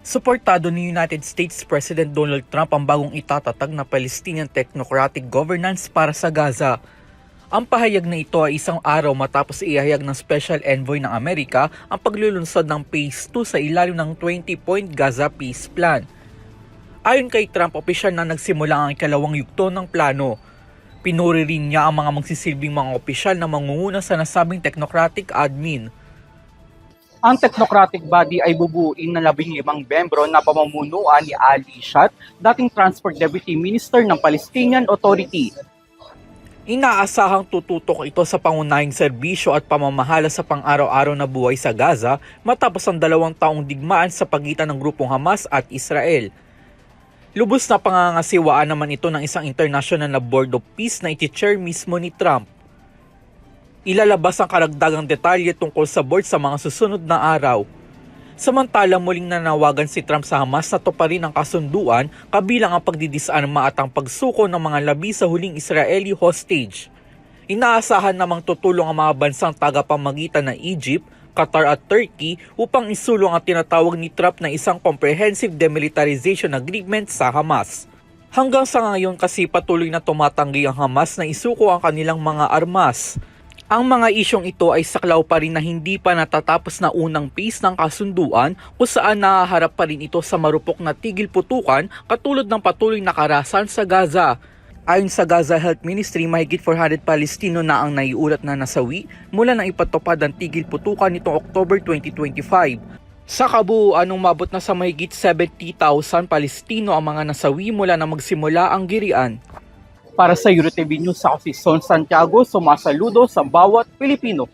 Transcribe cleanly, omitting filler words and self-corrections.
Suportado ni United States President Donald Trump ang bagong itatatag na Palestinian Technocratic Governance para sa Gaza. Ang pahayag na ito ay isang araw matapos ihayag ng Special Envoy ng Amerika ang paglulunsad ng Phase 2 sa ilalim ng 20-point Gaza Peace Plan. Ayon kay Trump, opisyal na nagsimula ang ikalawang yugto ng plano. Pinuri rin niya ang mga magsisilbing mga opisyal na mangunguna sa nasabing technocratic admin. Ang technocratic body ay bubuin ng 15 membro na pamumunuan ni Ali Shat, dating Transport Deputy Minister ng Palestinian Authority. Inaasahang tututok ito sa pangunahing serbisyo at pamamahala sa pang-araw-araw na buhay sa Gaza matapos ang 2 taong digmaan sa pagitan ng grupong Hamas at Israel. Lubos na pangangasiwaan naman ito ng isang international na Board of Peace na iti-chair mismo ni Trump. Ilalabas ang karagdagang detalye tungkol sa board sa mga susunod na araw. Samantala, muling nanawagan si Trump sa Hamas na tuparin ang kasunduan kabilang ang pagdidisaan ng maatang pagsuko ng mga labi sa huling Israeli hostage. Inaasahan namang tutulong ang mga bansang tagapamagitan ng Egypt, Qatar at Turkey upang isulong ang tinatawag ni Trump na isang comprehensive demilitarization agreement sa Hamas. Hanggang sa ngayon kasi patuloy na tumatanggi ang Hamas na isuko ang kanilang mga armas. Ang mga isyong ito ay saklaw pa rin na hindi pa natatapos na unang phase ng kasunduan kung saan nahaharap pa rin ito sa marupok na tigil putukan katulad ng patuloy na karahasan sa Gaza. Ayon sa Gaza Health Ministry, mahigit 400 Palestino na ang naiulat na nasawi mula nang ipatupad ang tigil putukan nitong October 2025. Sa kabuuan, umabot na sa mahigit 70,000 Palestino ang mga nasawi mula na magsimula ang girian. Para sa EuroTV News, ako si Son Santiago, sumasaludo sa bawat Pilipino.